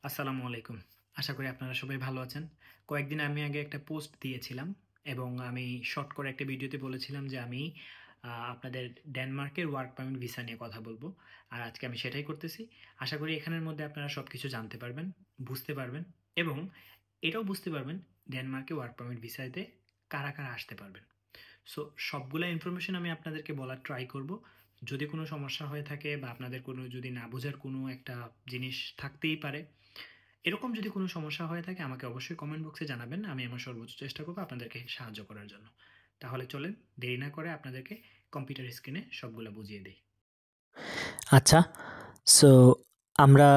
আসসালামু আলাইকুম। আশা করি আপনারা সবাই ভালো আছেন। কয়েকদিন আমি আগে একটা পোস্ট দিয়েছিলাম এবং আমি শর্ট করে একটা ভিডিওতে বলেছিলাম যে আমি আপনাদের ডেনমার্কের ওয়ার্ক পারমিট ভিসা নিয়ে কথা বলব। আর আজকে আমি সেটাই করতেছি। আশা করি এখানের মধ্যে আপনারা সবকিছু জানতে পারবেন, বুঝতে পারবেন এবং এটাও বুঝতে পারবেন ডেনমার্কে ওয়ার্ক পারমিট ভিসাতে কারা আসতে পারবেন। সো সবগুলা ইনফরমেশন আমি আপনাদেরকে বলার ট্রাই করব। যদি কোনো সমস্যা হয়ে থাকে বা আপনাদের কোনো যদি না বোঝার কোনো একটা জিনিস থাকতেই পারে, এরকম যদি কোনো সমস্যা হয়ে থাকে আমাকে অবশ্যই কমেন্ট বক্সে জানাবেন। আমি আমার সর্বোচ্চ চেষ্টা করব আপনাদেরকে সাহায্য করার জন্য। তাহলে চলেন দেরি না করে আপনাদেরকে কম্পিউটার স্ক্রিনে সবগুলা বুঝিয়ে দেই। আচ্ছা, সো আমরা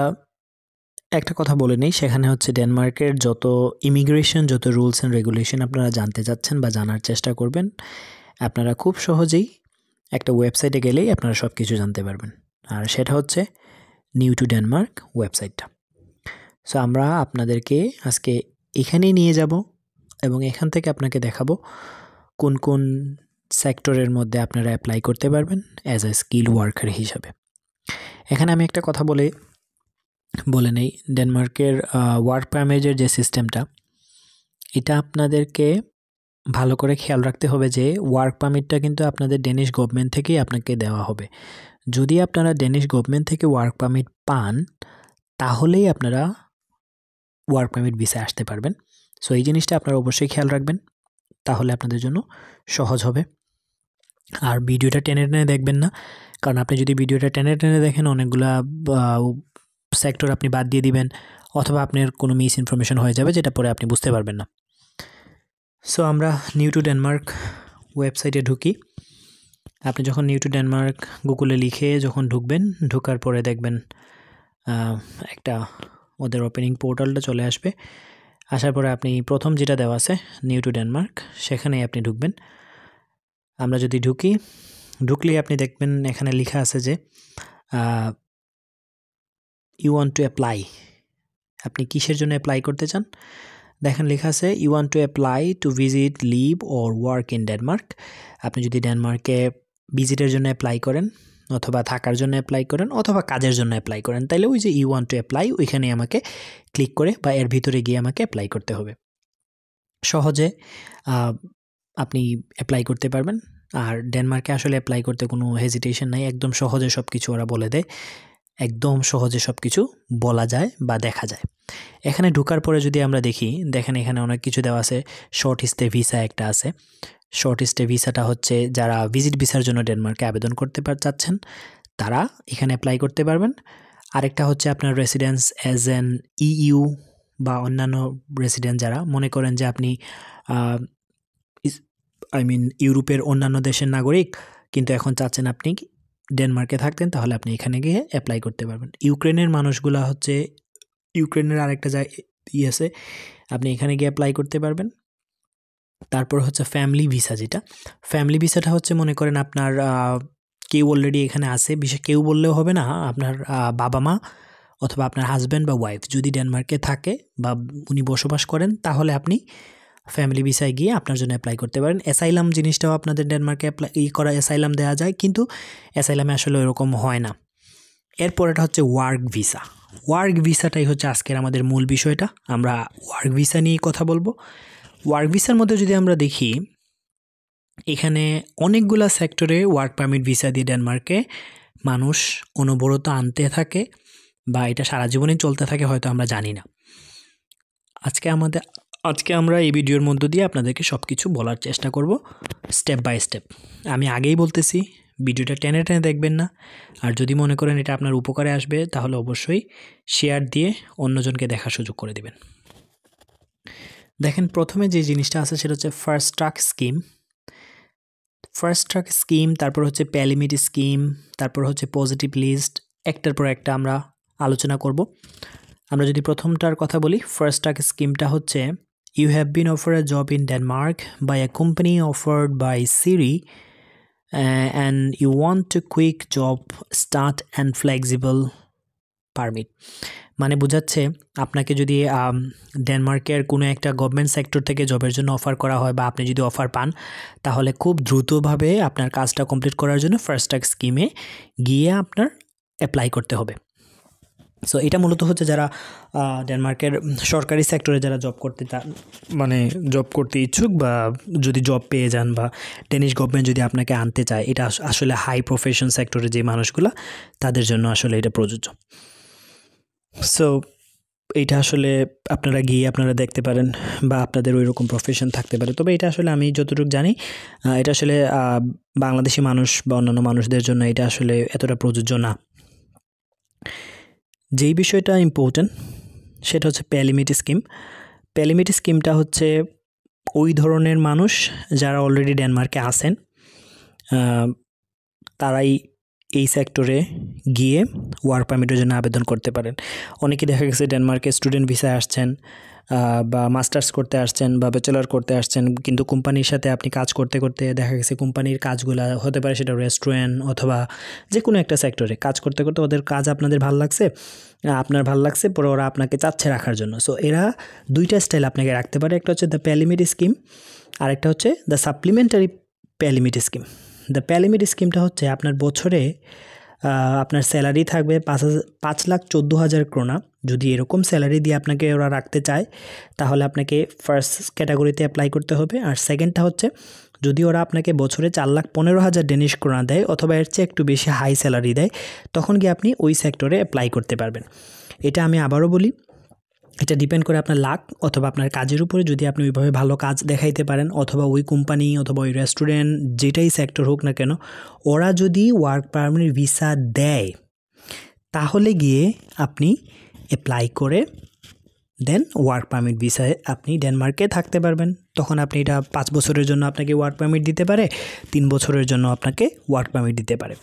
একটা কথা বলে নেই, সেখানে হচ্ছে ডেনমার্কের যত ইমিগ্রেশন, যত রুলস অ্যান্ড রেগুলেশন আপনারা জানতে চাচ্ছেন বা জানার চেষ্টা করবেন, আপনারা খুব সহজেই একটা ওয়েবসাইটে গেলেই আপনারা সব কিছু জানতে পারবেন। আর সেটা হচ্ছে নিউ টু ডেনমার্ক ওয়েবসাইটটা। সো আমরা আপনাদেরকে আজকে এখানেই নিয়ে যাব এবং এখান থেকে আপনাকে দেখাবো কোন কোন সেক্টরের মধ্যে আপনারা অ্যাপ্লাই করতে পারবেন অ্যাজ এ স্কিল ওয়ার্কার হিসাবে। এখানে আমি একটা কথা বলে নেই, ডেনমার্কের ওয়ার্ক পারমিটের যে সিস্টেমটা, এটা আপনাদেরকে ভালো করে খেয়াল রাখতে হবে যে ওয়ার্ক পারমিটটা কিন্তু আপনাদের ডেনিশ গভর্নমেন্ট থেকেই আপনাকে দেওয়া হবে। যদি আপনারা ডেনিশ গভর্নমেন্ট থেকে ওয়ার্ক পারমিট পান, তাহলেই আপনারা ওয়ার্ক পারমিট ভিসায় আসতে পারবেন। সো এই জিনিসটা আপনারা অবশ্যই খেয়াল রাখবেন, তাহলে আপনাদের জন্য সহজ হবে। আর ভিডিওটা টেনে টেনে দেখবেন না, কারণ আপনি যদি ভিডিওটা টেনে টেনে দেখেন অনেকগুলা সেক্টর আপনি বাদ দিয়ে দিবেন, অথবা আপনার কোনো মিস ইনফরমেশন হয়ে যাবে যেটা পরে আপনি বুঝতে পারবেন না। সো আমরা নিউ টু ডেনমার্ক ওয়েবসাইটে ঢুকি। আপনি যখন নিউ টু ডেনমার্ক গুগলে লিখে যখন ঢুকবেন, ঢোকার পরে দেখবেন একটা ওদের ওপেনিং পোর্টালটা চলে আসবে। আসার পরে আপনি প্রথম যেটা দেওয়া আছে নিউ টু ডেনমার্ক, সেখানেই আপনি ঢুকবেন। আমরা যদি ঢুকলেই আপনি দেখবেন এখানে লেখা আছে যে ইউ ওয়ান্ট টু অ্যাপ্লাই। আপনি কিসের জন্য অ্যাপ্লাই করতে চান? দেখেন লেখা আছে you want to apply to visit, live or work in Denmark. আপনি যদি ডেনমার্কে ভিজিটের জন্য অ্যাপ্লাই করেন, অথবা থাকার জন্য অ্যাপ্লাই করেন, অথবা কাজের জন্য অ্যাপ্লাই করেন, তাহলে ওই যে ইউ ওয়ান্ট টু অ্যাপ্লাই ওইখানে আমাকে ক্লিক করে বা এর ভিতরে গিয়ে আমাকে অ্যাপ্লাই করতে হবে। সহজে আপনি অ্যাপ্লাই করতে পারবেন। আর ডেনমার্কে আসলে অ্যাপ্লাই করতে কোনো হেজিটেশন নাই, একদম সহজে সব কিছু ওরা বলে দেয়, একদম সহজে সব কিছু বলা যায় বা দেখা যায়। এখানে ঢোকার পরে যদি আমরা দেখেন এখানে অনেক কিছু দেওয়া আছে। শর্ট স্টে ভিসা একটা আছে। শর্ট স্টে ভিসাটা হচ্ছে যারা ভিজিট ভিসার জন্য ডেনমার্কে আবেদন করতে চাচ্ছেন, তারা এখানে অ্যাপ্লাই করতে পারবেন। আরেকটা হচ্ছে আপনার রেসিডেন্স অ্যাজ অ্যান ইইউ বা অন্যান্য রেসিডেন্ট, যারা মনে করেন যে আপনি ইউরোপের অন্যান্য দেশের নাগরিক, কিন্তু এখন চাচ্ছেন আপনি ডেনমার্কে থাকতেন, তাহলে আপনি এখানে গিয়ে অ্যাপ্লাই করতে পারবেন। ইউক্রেনের মানুষগুলা হচ্ছে, ইউক্রেনের আরেকটা আছে, আপনি এখানে গিয়ে অ্যাপ্লাই করতে পারবেন। তারপর হচ্ছে ফ্যামিলি ভিসা, যেটা ফ্যামিলি ভিসাটা হচ্ছে মনে করেন আপনার কেউ অলরেডি এখানে আছে, বিশেষ কেউ বললেও হবে না, আপনার বাবা মা অথবা আপনার হাজব্যান্ড বা ওয়াইফ যদি ডেনমার্কে থাকে বা উনি বসবাস করেন, তাহলে আপনি ফ্যামিলি ভিসায় গিয়ে আপনার জন্য অ্যাপ্লাই করতে পারেন। অ্যাসাইলাম জিনিসটাও আপনাদের ডেনমার্কে অ্যাসাইলাম দেওয়া যায়, কিন্তু অ্যাসাইলামে আসলে ওরকম হয় না। এরপর এটা হচ্ছে ওয়ার্ক ভিসা। ওয়ার্ক ভিসাটাই হচ্ছে আজকের আমাদের মূল বিষয়টা। আমরা ওয়ার্ক ভিসা নিয়েই কথা বলবো। ওয়ার্ক ভিসার মধ্যে যদি আমরা দেখি, এখানে অনেকগুলা সেক্টরে ওয়ার্ক পারমিট ভিসা দিয়ে ডেনমার্কে মানুষ অনবরত আনতে থাকে, বা এটা সারা জীবনই চলতে থাকে, হয়তো আমরা জানি না। আজকে আমরা এই ভিডিওর মধ্য দিয়ে আপনাদেরকে সব কিছু বলার চেষ্টা করব স্টেপ বাই স্টেপ। আমি আগেই বলতেছি, ভিডিওটা টেনে টেনে দেখবেন না। আর যদি মনে করেন এটা আপনার উপকারে আসবে, তাহলে অবশ্যই শেয়ার দিয়ে অন্যজনকে দেখার সুযোগ করে দেবেন। দেখেন, প্রথমে যে জিনিসটা আছে সেটা হচ্ছে ফার্স্ট ট্রাক স্কিম। তারপর হচ্ছে প্যালিমিট স্কিম, তারপর হচ্ছে পজিটিভ লিস্ট। একটার পর একটা আমরা আলোচনা করব। আমরা যদি প্রথমটার কথা বলি, ফার্স্ট ট্রাক স্কিমটা হচ্ছে you have been offer a job in Denmark by a company offered by SIRI and you want to quick job start and flexible permit. মানে বোঝাচ্ছে, আপনাকে যদি ডেনমার্কের কোনো একটা গভর্নমেন্ট সেক্টর থেকে জবের জন্য অফার করা হয়, বা আপনি যদি অফার পান, তাহলে খুব দ্রুতভাবে আপনার কাজটা কমপ্লিট করার জন্য ফার্স্ট ট্রাক স্কিমে গিয়ে আপনার অ্যাপ্লাই করতে হবে। সো এটা মূলত হচ্ছে যারা ডেনমার্কের সরকারি সেক্টরে যারা মানে জব করতে ইচ্ছুক, বা যদি জব পেয়ে যান, বা ডেনিশ গভর্নমেন্ট যদি আপনাকে আনতে চায়, এটা আসলে হাই প্রফেশন সেক্টরে যে মানুষগুলো, তাদের জন্য আসলে এটা প্রযোজ্য। সো এইটা আসলে আপনারা গিয়ে আপনারা দেখতে পারেন, বা আপনাদের ওই রকম প্রফেশন থাকতে পারে। তবে এটা আসলে আমি যতটুকু জানি, এটা আসলে বাংলাদেশি মানুষ বা অন্যান্য মানুষদের জন্য এটা আসলে এতটা প্রযোজ্য না। যেই বিষয়টা ইম্পর্টেন্ট সেটা হচ্ছে প্যালিমিটি স্কিম। প্যালিমিটি স্কিমটা হচ্ছে ওই ধরনের মানুষ যারা অলরেডি ডেনমার্কে আছেন, তারাই এই সেক্টরে গিয়ে ওয়ার্ক পারমিটের জন্য আবেদন করতে পারেন। অনেকেই দেখা গেছে ডেনমার্কে স্টুডেন্ট ভিসায় আসছেন, বা মাস্টার্স করতে আসছেন, বা ব্যাচেলর করতে আসছেন, কিন্তু কোম্পানির সাথে আপনি কাজ করতে করতে দেখা গেছে কোম্পানির কাজগুলো হতে পারে সেটা রেস্টুরেন্ট অথবা যে কোনো একটা সেক্টরে কাজ করতে করতে ওদের কাজ আপনাদের ভালো লাগছে, আপনার ভালো লাগছে, পরে ওরা আপনাকে চাচ্ছে রাখার জন্য। সো এরা দুইটা স্টাইল আপনাকে রাখতে পারে। একটা হচ্ছে দ্য প্যালিমিটি স্কিম, আর একটা হচ্ছে দ্য সাপ্লিমেন্টারি প্যালিমিটি স্কিম। দ্য প্যালিমিটি স্কিমটা হচ্ছে আপনার বছরে আপনার স্যালারি থাকবে 5,14,000 ক্রোনা। যদি এরকম স্যালারি দিয়ে আপনাকে ওরা রাখতে চায়, তাহলে আপনাকে ফার্স্ট ক্যাটাগরিতে অ্যাপ্লাই করতে হবে। আর সেকেন্ডটা হচ্ছে যদি ওরা আপনাকে বছরে 4,15,000 ডেনিশ ক্রোনা দেয়, অথবা এর চেয়ে একটু বেশি হাই স্যালারি দেয়, তখন গিয়ে আপনি ওই সেক্টরে অ্যাপ্লাই করতে পারবেন। এটা আমি আবারও বলি, এটা ডিপেন্ড করে আপনার লাক অথবা আপনার কাজের উপরে। যদি আপনি ওইভাবে ভালো কাজ দেখাইতে পারেন, অথবা ওই কোম্পানি অথবা ওই রেস্টুরেন্ট যেটাই সেক্টর হোক না কেন, ওরা যদি ওয়ার্ক পারমিট ভিসা দেয়, তাহলে গিয়ে আপনি অ্যাপ্লাই করে দেন ওয়ার্ক পারমিট ভিসায় আপনি ডেনমার্কে থাকতে পারবেন। তখন আপনি এটা 5 বছরের জন্য আপনাকে ওয়ার্ক পারমিট দিতে পারে, 3 বছরের জন্য আপনাকে ওয়ার্ক পারমিট দিতে পারে।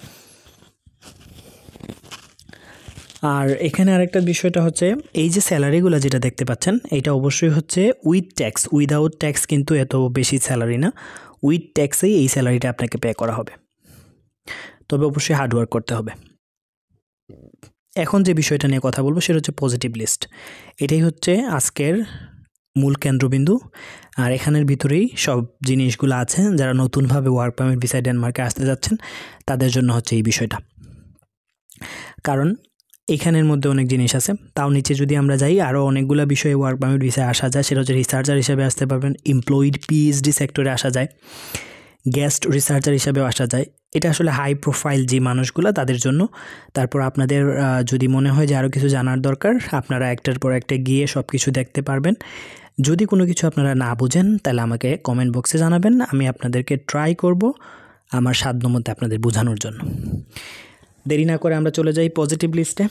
আর এখানে আরেকটা বিষয়টা হচ্ছে, এই যে স্যালারিগুলো যেটা দেখতে পাচ্ছেন, এটা অবশ্যই হচ্ছে উইথ ট্যাক্স। উইদাউট ট্যাক্স কিন্তু এত বেশি স্যালারি না, উইথ ট্যাক্সেই এই স্যালারিটা আপনাকে পে করা হবে। তবে অবশ্যই হার্ডওয়ার্ক করতে হবে। এখন যে বিষয়টা নিয়ে কথা বলবো সেটা হচ্ছে পজিটিভ লিস্ট। এটাই হচ্ছে আজকের মূল কেন্দ্রবিন্দু, আর এখানের ভিতরেই সব জিনিসগুলো আছে। যারা নতুনভাবে ওয়ার্ক পারমিট ভিসায় ডেনমার্কে আসতে যাচ্ছেন, তাদের জন্য হচ্ছে এই বিষয়টা। কারণ এখানের মধ্যে অনেক জিনিস আছে। তাও নিচে যদি আমরা যাই, আরও অনেকগুলো বিষয়ে ওয়ার্ক পারমিট ভিসায় আসা যায়। সেটা হচ্ছে রিসার্চার হিসেবে আসতে পারবেন, এমপ্লয়েড পিএইচডি সেক্টরে আসা যায়, গেস্ট রিসার্চার হিসেবেও আসা যায়। এটা আসলে হাই প্রোফাইল যে মানুষগুলো তাদের জন্য। তারপর আপনাদের যদি মনে হয় যে আরও কিছু জানার দরকার, আপনারা একটার পর একটা গিয়ে সব কিছু দেখতে পারবেন। যদি কোনো কিছু আপনারা না বুঝেন, তাহলে আমাকে কমেন্ট বক্সে জানাবেন, আমি আপনাদেরকে ট্রাই করব আমার সাধ্যমতো আপনাদের বোঝানোর জন্য। দেরি না করে আমরা চলে যাই পজিটিভ লিস্টে।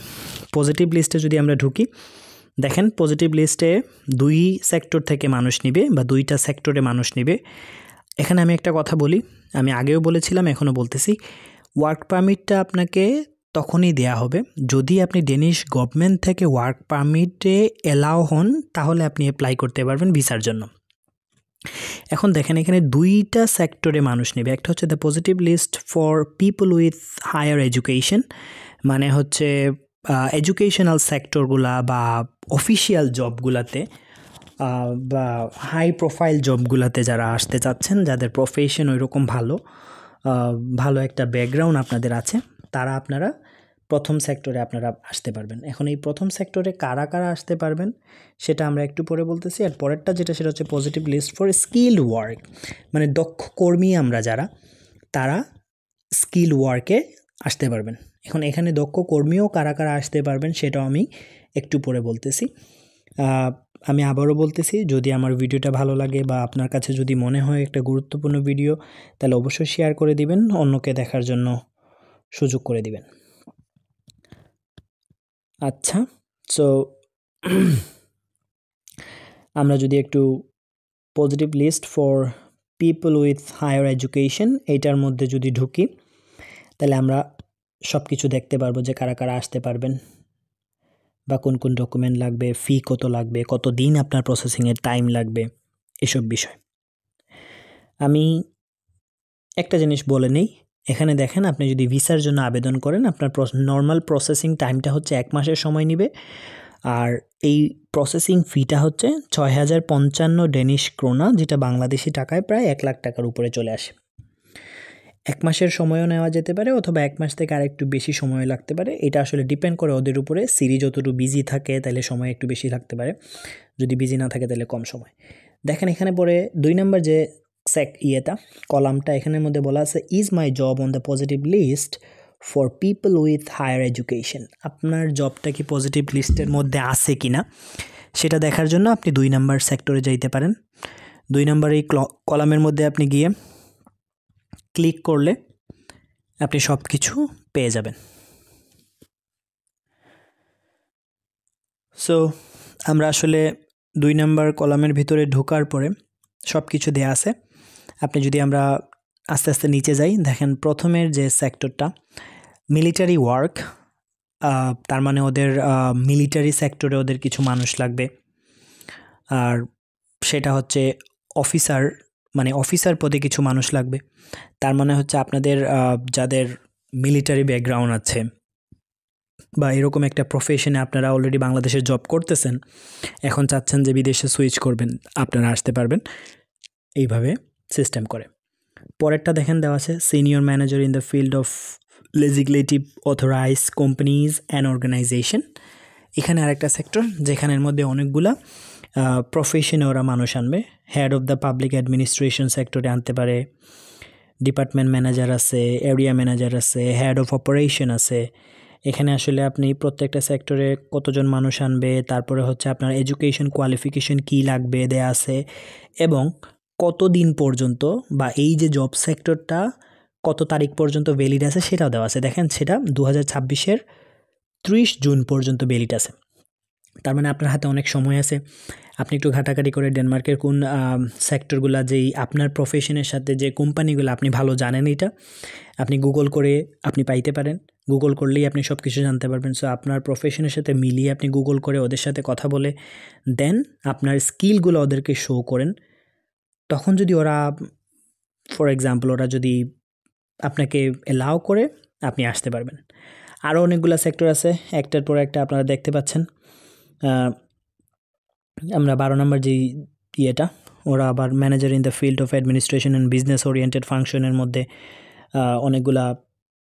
পজিটিভ লিস্টে যদি আমরা ঢুকি, দেখেন পজিটিভ লিস্টে 2 সেক্টর থেকে মানুষ নিবে, বা 2টা সেক্টরে মানুষ নিবে। এখানে আমি একটা কথা বলি, আমি আগেও বলেছিলাম, এখনও বলতেছি, ওয়ার্ক পারমিটটা আপনাকে তখনই দেয়া হবে যদি আপনি ডেনিশ গভর্নমেন্ট থেকে ওয়ার্ক পারমিটে এলাও হন, তাহলে আপনি অ্যাপ্লাই করতে পারবেন ভিসার জন্য। এখন দেখেন এখানে 2টা সেক্টরে মানুষ নেবে। একটা হচ্ছে the positive list for people with higher education, মানে হচ্ছে এডুকেশনাল সেক্টরগুলা বা অফিসিয়াল জবগুলাতে, বা হাই প্রোফাইল জবগুলাতে যারা আসতে চাচ্ছেন, যাদের প্রফেশন ওইরকম ভালো একটা ব্যাকগ্রাউন্ড আপনাদের আছে, তারা আপনারা প্রথম সেক্টরে আপনারা আসতে পারবেন। এখন এই প্রথম সেক্টরে কারা কারা আসতে পারবেন সেটা আমরা একটু পরে বলতেছি। আর পরেরটা যেটা, সেটা হচ্ছে positive list for skill work, মানে দক্ষ কর্মী আমরা যারা, তারা স্কিল ওয়ার্কে আসতে পারবেন। এখন এখানে দক্ষ কর্মীও কারা কারা আসতে পারবেন সেটাও আমি একটু পরে বলতেছি। আমি আবারও বলতেছি, যদি আমার ভিডিওটা ভালো লাগে বা আপনার কাছে যদি মনে হয় একটা গুরুত্বপূর্ণ ভিডিও, তাহলে অবশ্যই শেয়ার করে দিবেন, অন্যকে দেখার জন্য সুযোগ করে দিবেন। আচ্ছা, সো আমরা যদি একটু positive list for people with higher education এইটার মধ্যে যদি ঢুকি, তাহলে আমরা সব কিছু দেখতে পারবো যে কারা কারা আসতে পারবেন, বা কোন কোন ডকুমেন্ট লাগবে, ফি কত লাগবে, কত দিন আপনার প্রসেসিংয়ের টাইম লাগবে, এসব বিষয়। আমি একটা জিনিস বলে নেই, এখানে দেখেন আপনি যদি ভিসার জন্য আবেদন করেন, আপনার নর্মাল প্রসেসিং টাইমটা হচ্ছে 1 মাসের সময় নেবে। আর এই প্রসেসিং ফিটা হচ্ছে 6,055 ডেনিশ ক্রোনা, যেটা বাংলাদেশি টাকায় প্রায় 1 লাখ টাকার উপরে চলে আসে। 1 মাসের সময়ও নেওয়া যেতে পারে অথবা 1 মাস থেকে আরেকটু বেশি সময় লাগতে পারে। এটা আসলে ডিপেন্ড করে ওদের উপরে। সিরি যতটুকু বিজি থাকে তাহলে সময় একটু বেশি লাগতে পারে। যদি বিজি না থাকে তাহলে কম সময়। দেখেন এখানে পরে 2 নাম্বার যে কলামটা এখানের মধ্যে বলা আছে is my job on the positive list for people with higher education. আপনার জবটা কি পজিটিভ লিস্টের মধ্যে আছে কিনা সেটা দেখার জন্য আপনি 2 নাম্বার সেক্টরে যাইতে পারেন। 2 নাম্বার এই কলামের মধ্যে আপনি গিয়ে ক্লিক করলে আপনি সব কিছু পেয়ে যাবেন। সো আমরা আসলে 2 নাম্বার কলামের ভিতরে ঢোকার পরে সব কিছু দেয়া আছে। আপনি যদি আমরা আস্তে আস্তে নিচে যাই, দেখেন প্রথমের যে সেক্টরটা মিলিটারি ওয়ার্ক, তার মানে ওদের মিলিটারি সেক্টরে ওদের কিছু মানুষ লাগবে। আর সেটা হচ্ছে অফিসার, মানে অফিসার পদে কিছু মানুষ লাগবে। তার মানে হচ্ছে আপনাদের যাদের মিলিটারি ব্যাকগ্রাউন্ড আছে বা এরকম একটা প্রফেশনে আপনারা অলরেডি বাংলাদেশে জব করতেছেন, এখন চাচ্ছেন যে বিদেশে সুইচ করবেন, আপনারা আসতে পারবেন এইভাবে সিস্টেম করে। পরেরটা দেখেন দেওয়া আছে senior manager in the field of legislative authorise companies and organisation. এখানে আরেকটা সেক্টর যেখানের মধ্যে অনেকগুলা প্রফেশনে ওরা মানুষ আনবে। Head of the public administration সেক্টরে আনতে পারে, ডিপার্টমেন্ট ম্যানেজার আছে, এরিয়া ম্যানেজার আছে, হেড অফ অপারেশন আছে। এখানে আসলে আপনি প্রত্যেকটা সেক্টরে কতজন মানুষ আনবে, তারপরে হচ্ছে আপনার এডুকেশন কোয়ালিফিকেশন কী লাগবে দেয়া আছে, এবং কতদিন পর্যন্ত বা এই যে জব সেক্টরটা কত তারিখ পর্যন্ত ভ্যালিড আছে সেটাও দেওয়া আছে। দেখেন সেটা 2026-এর 30 জুন পর্যন্ত ভ্যালিড আছে। তার মানে আপনার হাতে অনেক সময় আছে। আপনি একটু ঘাটাঘাটি করে ডেনমার্কের কোন সেক্টরগুলা যেই আপনার প্রফেশনের সাথে যে কোম্পানিগুলো আপনি ভালো জানেন এটা আপনি গুগল করে আপনি পাইতে পারেন। গুগল করলেই আপনি সব কিছু জানতে পারবেন। সো আপনার প্রফেশনের সাথে মিলিয়ে আপনি গুগল করে ওদের সাথে কথা বলে দেন আপনার স্কিলগুলো ওদেরকে শো করেন। তখন যদি ওরা ফর এক্সাম্পল ওরা যদি আপনাকে অ্যালাউ করে আপনি আসতে পারবেন। আরও অনেকগুলো সেক্টর আছে, একটার পর একটা আপনারা দেখতে পাচ্ছেন। আমরা 12 নম্বর যেই ইয়েটা, ওরা আবার manager in the field of administration and business oriented ফাংশনের মধ্যে অনেকগুলা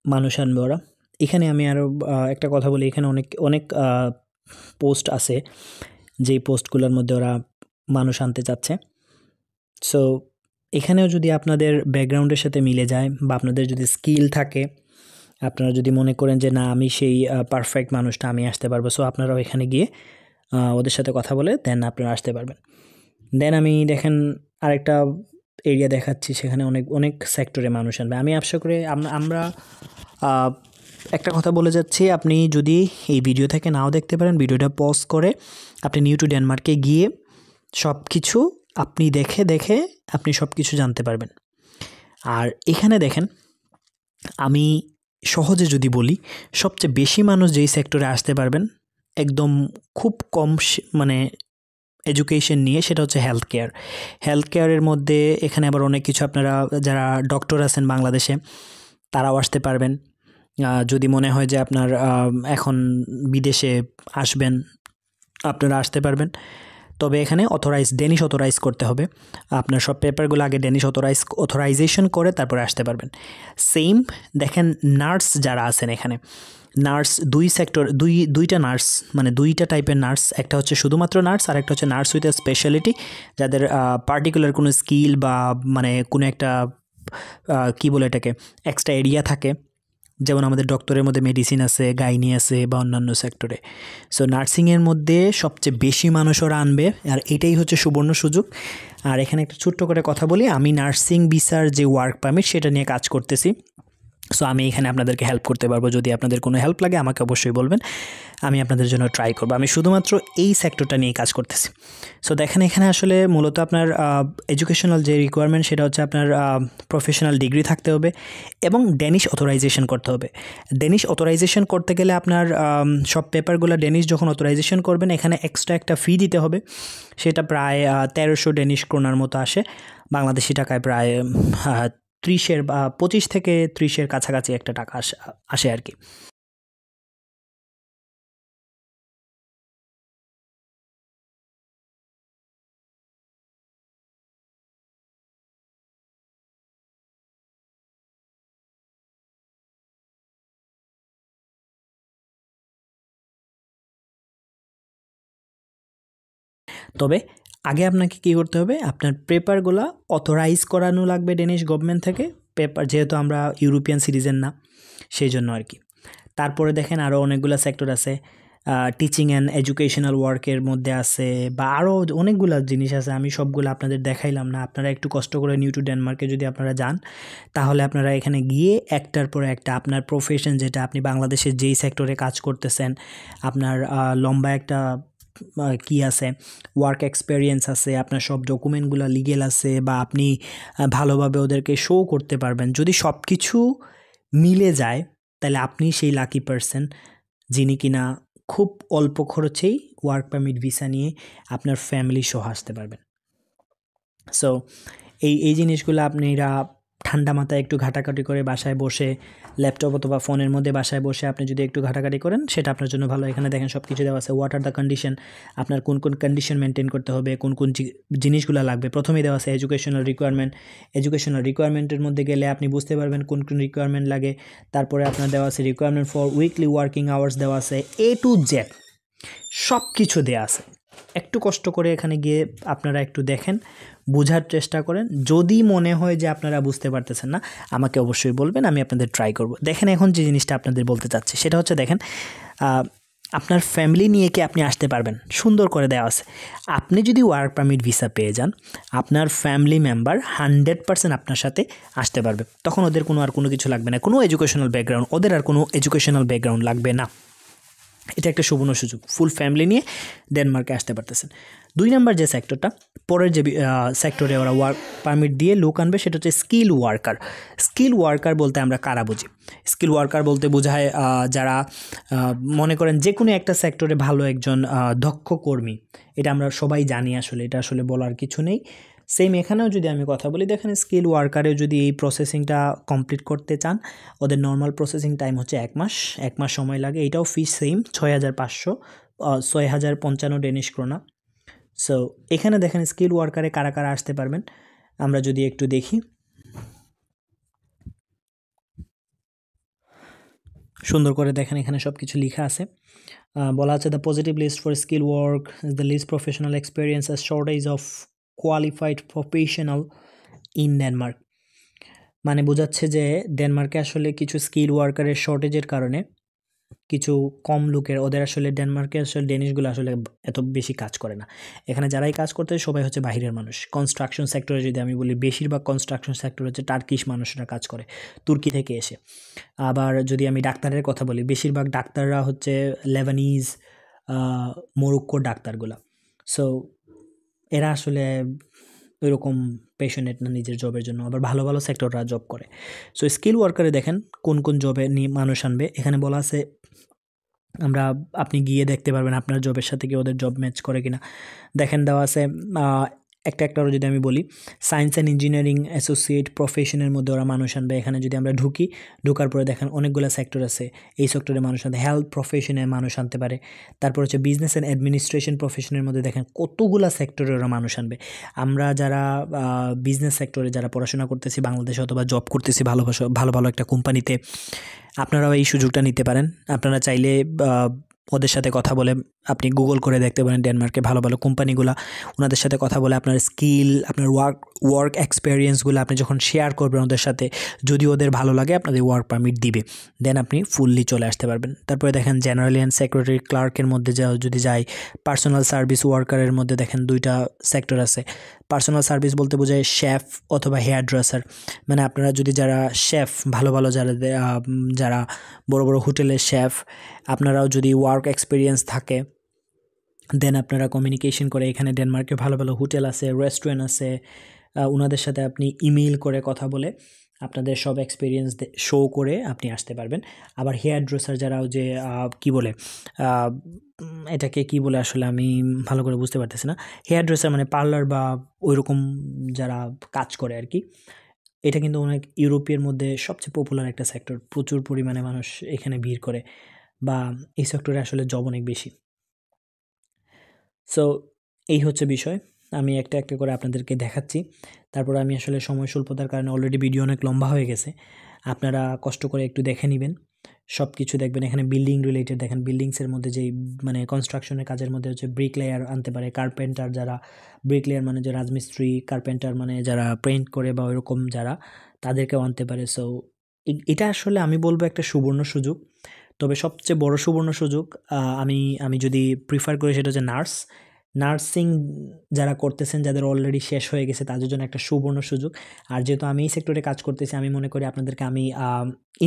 মানুষ আনবে ওরা। এখানে আমি আরও একটা কথা বলি, এখানে অনেক অনেক পোস্ট আছে যেই পোস্টগুলোর মধ্যে ওরা মানুষ আনতে চাচ্ছে। সো এখানেও যদি আপনাদের ব্যাকগ্রাউন্ডের সাথে মিলে যায় বা আপনাদের যদি স্কিল থাকে, আপনারা যদি মনে করেন যে না আমি সেই পারফেক্ট মানুষটা আমি আসতে পারবো, সো আপনারাও এখানে গিয়ে ওদের সাথে কথা বলে দেন আপনারা আসতে পারবেন। দেন আমি দেখেন আরেকটা এরিয়া দেখাচ্ছি, সেখানে অনেক অনেক সেক্টরে মানুষ আনবে। আমি আশা করি আমরা একটা কথা বলে যাচ্ছি, আপনি যদি এই ভিডিও থেকে নাও দেখতে পারেন, ভিডিওটা পজ করে আপনি নিউ টু ডেনমার্কে গিয়ে সব কিছু আপনি দেখে দেখে আপনি সব কিছু জানতে পারবেন। আর এখানে দেখেন আমি সহজে যদি বলি, সবচেয়ে বেশি মানুষ যেই সেক্টরে আসতে পারবেন একদম খুব কম মানে এডুকেশন নিয়ে, সেটা হচ্ছে হেলথ কেয়ার। হেলথ কেয়ারের মধ্যে এখানে আবার অনেক কিছু, আপনারা যারা ডক্টর আছেন বাংলাদেশে তারাও আসতে পারবেন। যদি মনে হয় যে আপনার এখন বিদেশে আসবেন, আপনারা আসতে পারবেন। তবে এখানে ডেনিশ অথরাইজ করতে হবে। আপনার সব পেপারগুলো আগে ডেনিশ অথরাইজেশন করে তারপরে আসতে পারবেন। সেম দেখেন নার্স যারা আছেন এখানে, নার্স দুইটা নার্স, মানে দুইটা টাইপের নার্স, একটা হচ্ছে শুধুমাত্র নার্স আর একটা হচ্ছে নার্স উইথ এ স্পেশালিটি, যাদের পার্টিকুলার কোনো স্কিল বা মানে কোনো একটা কী বলে এটাকে এক্সট্রা এরিয়া থাকে, যেমন আমাদের ডক্টরের মধ্যে মেডিসিন আছে, গাইনি আছে বা অন্যান্য সেক্টরে। সো নার্সিংয়ের মধ্যে সবচেয়ে বেশি মানুষ ওরা আনবে, আর এটাই হচ্ছে সুবর্ণ সুযোগ। আর এখানে একটা ছোট্ট করে কথা বলি, আমি নার্সিং ভিসার যে ওয়ার্ক পারমিট সেটা নিয়ে কাজ করতেছি। সো আমি এখানে আপনাদেরকে হেল্প করতে পারবো। যদি আপনাদের কোনো হেল্প লাগে আমাকে অবশ্যই বলবেন, আমি আপনাদের জন্য ট্রাই করবো। আমি শুধুমাত্র এই সেক্টরটা নিয়ে কাজ করতেছি। সো দেখেন এখানে আসলে মূলত আপনার এডুকেশনাল যে রিকোয়ারমেন্ট সেটা হচ্ছে আপনার প্রফেশনাল ডিগ্রি থাকতে হবে এবং ডেনিশ অথরাইজেশন করতে হবে। ডেনিশ অথরাইজেশন করতে গেলে আপনার সব পেপারগুলো ডেনিশ যখন অথরাইজেশন করবেন এখানে এক্সট্রা একটা ফি দিতে হবে। সেটা প্রায় 1300 ডেনিশ ক্রোনার মতো আসে, বাংলাদেশি টাকায় প্রায় 30-এর বা 25 থেকে 30-এর কাছাকাছি একটা টাকা আসে আর কি। তবে আগে আপনাকে কী করতে হবে, আপনার পেপারগুলো অথরাইজ করানো লাগবে ডেনিশ গভর্নমেন্ট থেকে, পেপার যেহেতু আমরা ইউরোপিয়ান সিটিজেন না সেই জন্য আর কি। তারপরে দেখেন আরও অনেকগুলো সেক্টর আছে, টিচিং অ্যান্ড এডুকেশনাল ওয়ার্কের মধ্যে আছে, বা আরও অনেকগুলো জিনিস আছে, আমি সবগুলো আপনাদের দেখাইলাম না। আপনারা একটু কষ্ট করে নিউ টু ডেনমার্কে যদি আপনারা যান, তাহলে আপনারা এখানে গিয়ে একটার পর একটা আপনার প্রফেশন, যেটা আপনি বাংলাদেশের যেই সেক্টরে কাজ করতেছেন, আপনার লম্বা একটা কি আছে, ওয়ার্ক এক্সপেরিয়েন্স আছে, আপনার সব ডকুমেন্টগুলো লিগেল আছে, বা আপনি ভালোভাবে ওদেরকে শো করতে পারবেন। যদি সব কিছু মিলে যায়, তাহলে আপনি সেই লাকি পারসন যিনি কিনা খুব অল্প খরচেই ওয়ার্ক পারমিট ভিসা নিয়ে আপনার ফ্যামিলি সহ আসতে পারবেন। সো এই জিনিসগুলো আপনারা ঠান্ডা মাথায় একটু ঘাটাঘাটি করে বাসায় বসে, ল্যাপটপ অথবা ফোনের মধ্যে বাসায় বসে আপনি যদি একটু ঘাটাঘাটি করেন, সেটা আপনার জন্য ভালো। এখানে দেখেন সব কিছু দেওয়া আছে, হোয়াট আর দ্য কন্ডিশন, আপনার কোন কোন কন্ডিশন মেনটেন করতে হবে, কোন কোন জিনিসগুলো লাগবে। প্রথমেই দেওয়া আছে এডুকেশনাল রিকোয়ারমেন্ট। এডুকেশনাল রিকোয়ারমেন্টের মধ্যে গেলে আপনি বুঝতে পারবেন কোন কোন রিকোয়ারমেন্ট লাগে। তারপরে আপনার দেওয়া আছে requirement for weekly working hours দেওয়া আছে, A to Z সব কিছু দেওয়া আছে। একটু কষ্ট করে এখানে গিয়ে আপনারা একটু দেখেন, বোঝার চেষ্টা করেন। যদি মনে হয় যে আপনারা বুঝতে পারতেছেন না, আমাকে অবশ্যই বলবেন, আমি আপনাদের ট্রাই করব। দেখেন এখন যে জিনিসটা আপনাদের বলতে চাচ্ছি সেটা হচ্ছে, দেখেন আপনার ফ্যামিলি নিয়ে কি আপনি আসতে পারবেন, সুন্দর করে দেওয়া আছে। আপনি যদি ওয়ার্ক পারমিট ভিসা পেয়ে যান, আপনার ফ্যামিলি মেম্বার 100% আপনার সাথে আসতে পারবে। তখন ওদের কোনো কিছু লাগবে না, কোনো এডুকেশনাল ব্যাকগ্রাউন্ড, ওদের আর কোনো এডুকেশনাল ব্যাকগ্রাউন্ড লাগবে না। এটা একটা সুবর্ণ সুযোগ, ফুল ফ্যামিলি নিয়ে ডেনমার্কে আসতে পারতেছেন। 2 নম্বর যে সেক্টরটা, পরের যে সেক্টরে ওরা ওয়ার্ক পারমিট দিয়ে লোক আনবে, সেটা হচ্ছে স্কিল ওয়ার্কার। স্কিল ওয়ার্কার বলতে আমরা কারা বুঝি? স্কিল ওয়ার্কার বলতে বোঝায় যারা মনে করেন যে কোনো একটা সেক্টরে ভালো একজন দক্ষ কর্মী। এটা আমরা সবাই জানি, আসলে এটা আসলে বলার কিছু নেই। সেম এখানেও যদি আমি কথা বলি, দেখেন স্কিল ওয়ার্কারেও যদি এই প্রসেসিংটা কমপ্লিট করতে চান, ওদের নর্মাল প্রসেসিং টাইম হচ্ছে 1 মাস। 1 মাস সময় লাগে। এটাও ফিস সেম 6,555 ডেনিশ ক্রোনা। সো এখানে দেখেন স্কিল ওয়ার্কারে কারা কারা আসতে পারবেন, আমরা যদি একটু দেখি। সুন্দর করে দেখেন, এখানে সব কিছু লেখা আছে। বলা আছে, the positive list for skill work is the list professional experience as shortage of qualified professional in Denmark. মানে বোঝাচ্ছে যে ডেনমার্কে আসলে কিছু স্কিল ওয়ার্কারের শর্টেজের কারণে কিছু কম লোকের, ওদের আসলে ডেনমার্কে আসলে ডেনিশগুলো আসলে এত বেশি কাজ করে না। এখানে যারাই কাজ করতে সবাই হচ্ছে বাহিরের মানুষ। কনস্ট্রাকশন সেক্টরে যদি আমি বলি, বেশিরভাগ কনস্ট্রাকশন সেক্টর হচ্ছে টার্কিশ মানুষরা কাজ করে, তুর্কি থেকে এসে। আবার যদি আমি ডাক্তারের কথা বলি, বেশিরভাগ ডাক্তাররা হচ্ছে লেবানিজ, মরক্কোর ডাক্তারগুলা। সো এরা আসলে ওইরকম প্যাশনেট না নিজের জবের জন্য। আবার ভালো ভালো সেক্টররা জব করে। সো স্কিল ওয়ার্কারে দেখেন কোন কোন জবে নিয়ে মানুষ আনবে। এখানে বলা আছে, আপনি গিয়ে দেখতে পারবেন আপনার জবের সাথে কি ওদের জব ম্যাচ করে কিনা। দেখেন দেওয়া আছে একটা যদি আমি বলি, সায়েন্স অ্যান্ড ইঞ্জিনিয়ারিং অ্যাসোসিয়েট প্রফেশনের মধ্যে ওরা মানুষ আনবে। এখানে যদি আমরা ঢুকার পরে দেখেন অনেকগুলো সেক্টর আছে, এই সেক্টরে মানুষ আনতে, হেলথ প্রফেশনে মানুষ আনতে পারে। তারপর হচ্ছে বিজনেস অ্যান্ড অ্যাডমিনিস্ট্রেশন প্রফেশনের মধ্যে দেখেন কতগুলা সেক্টরে ওরা মানুষ আনবে। আমরা যারা বিজনেস সেক্টরে যারা পড়াশোনা করতেছি বাংলাদেশে অথবা জব করতেছি ভালো ভালো একটা কোম্পানিতে, আপনারাও এই সুযোগটা নিতে পারেন। আপনারা চাইলে ওদের সাথে কথা বলে আপনি গুগল করে দেখতে পারেন ডেনমার্কে ভালো ভালো কোম্পানিগুলো, ওনাদের সাথে কথা বলে আপনার স্কিল, আপনার ওয়ার্ক এক্সপেরিয়েন্সগুলো আপনি যখন শেয়ার করবেন ওদের সাথে, যদি ওদের ভালো লাগে আপনাদের ওয়ার্ক পারমিট দিবে, দেন আপনি ফুললি চলে আসতে পারবেন। তারপরে দেখেন জেনারেল অ্যান্ড সেক্রেটারি ক্লার্কের মধ্যে যদি যাই, পার্সোনাল সার্ভিস ওয়ার্কারের মধ্যে দেখেন 2টা সেক্টর আছে। পার্সোনাল সার্ভিস বলতে বোঝায় শেফ অথবা হেয়ার ড্রেসার। মানে আপনারা যদি যারা শেফ, ভালো ভালো যারা বড় বড় হোটেলের শেফ, আপনারাও যদি ওয়ার্ক এক্সপিরিয়েন্স থাকে, দেন আপনারা কমিউনিকেশন করে, এখানে ডেনমার্কে ভালো ভালো হোটেল আছে, রেস্টুরেন্ট আছে, ওনাদের সাথে আপনি ইমেইল করে কথা বলে আপনাদের সব এক্সপিরিয়েন্স শো করে আপনি আসতে পারবেন। আবার হেয়ার ড্রেসার যারাও যে কি বলে, এটাকে কি বলে আসলে আমি ভালো করে বুঝতে পারতেছি না। হেয়ার ড্রেসার মানে পার্লার বা ওইরকম যারা কাজ করে আর কি। এটা কিন্তু অনেক ইউরোপের মধ্যে সবচেয়ে পপুলার একটা সেক্টর, প্রচুর পরিমাণে মানুষ এখানে ভিড় করে, বা এই সেক্টরে আসলে জব অনেক বেশি। সো এই হচ্ছে বিষয়, আমি একটা একটা করে আপনাদেরকে দেখাচ্ছি। তারপর আমি আসলে সময় স্বল্পতার কারণে অলরেডি ভিডিও অনেক লম্বা হয়ে গেছে, আপনারা কষ্ট করে একটু দেখে নেবেন। সব কিছু দেখবেন এখানে বিল্ডিং রিলেটেড দেখেন বিল্ডিংসের মধ্যে যেই মানে কনস্ট্রাকশনের কাজের মধ্যে হচ্ছে ব্রিকলেয়ার আনতে পারে, কার্পেন্টার যারা ব্রিকলেয়ার মানে যে রাজমিস্ত্রি, কার্পেন্টার মানে যারা পেইন্ট করে বা ওইরকম যারা, তাদেরকেও আনতে পারে। সো এটা আসলে আমি বলবো একটা সুবর্ণ সুযোগ। তবে সবচেয়ে বড় সুবর্ণ সুযোগ আমি যদি প্রিফার করি সেটা হচ্ছে নার্সিং যারা করতেছেন, যাদের অলরেডি শেষ হয়ে গেছে তাদের জন্য একটা সুবর্ণ সুযোগ। আর যেহেতু আমি এই সেক্টরে কাজ করতেছি, আমি মনে করি আপনাদেরকে আমি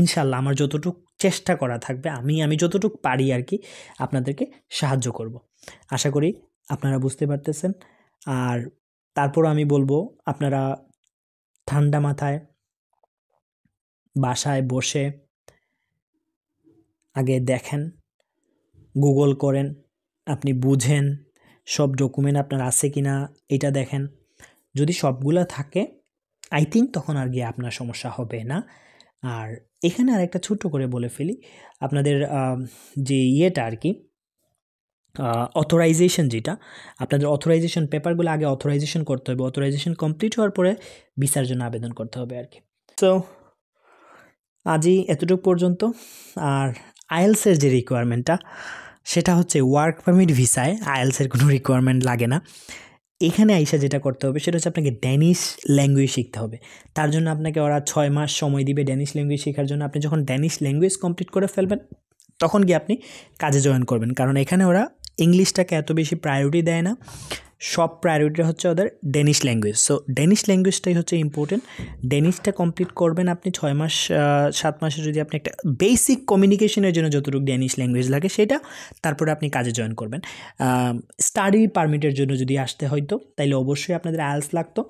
ইনশাল্লাহ আমার যতটুক চেষ্টা করা থাকবে, আমি যতটুক পারি আর কি আপনাদেরকে সাহায্য করব। আশা করি আপনারা বুঝতে পারতেছেন। আর তারপর আমি বলবো আপনারা ঠান্ডা মাথায় বাসায় বসে আগে দেখেন, গুগল করেন, আপনি বুঝেন সব ডকুমেন্ট আপনার আছে কিনা এটা দেখেন। যদি সবগুলা থাকে আই থিঙ্ক তখন আর গিয়ে আপনার সমস্যা হবে না। আর এখানে আরেকটা ছোট্ট করে বলে ফেলি, আপনাদের যে ইয়েটা আর কি অথরাইজেশন, যেটা আপনাদের অথরাইজেশন পেপারগুলো আগে অথরাইজেশন করতে হবে, অথরাইজেশন কমপ্লিট হওয়ার পরে ভিসার জন্য আবেদন করতে হবে আর কি। সো আজই এতটুকু পর্যন্ত। আর আইএলসের যে রিকোয়ারমেন্টটা সেটা হচ্ছে ওয়ার্ক পারমিট ভিসায় আইএলসের কোনো রিকোয়ারমেন্ট লাগে না। এখানে আইসা যেটা করতে হবে সেটা হচ্ছে আপনাকে ড্যানিশ ল্যাঙ্গুয়েজ শিখতে হবে। তার জন্য আপনাকে ওরা 6 মাস সময় দিবে ড্যানিশ ল্যাঙ্গুয়েজ শেখার জন্য। আপনি যখন ড্যানিশ ল্যাঙ্গুয়েজ কমপ্লিট করে ফেলবেন তখন গিয়ে আপনি কাজে জয়েন করবেন, কারণ এখানে ওরা ইংলিশটাকে এত বেশি প্রায়োরিটি দেয় না, সব প্রায়োরিটি হচ্ছে ওদের ড্যানিশ ল্যাঙ্গুয়েজ। সো ড্যানিশ ল্যাঙ্গুয়েজটাই হচ্ছে ইম্পর্টেন্ট। ড্যানিশটা কমপ্লিট করবেন আপনি 6 মাস 7 মাসে, যদি আপনি একটা বেসিক কমিউনিকেশনের জন্য যতটুকু ড্যানিশ ল্যাঙ্গুয়েজ লাগে সেটা, তারপরে আপনি কাজে জয়েন করবেন। স্টাডি পারমিটের জন্য যদি আসতে হয়তো তাইলে অবশ্যই আপনাদের আইএলস লাগতো।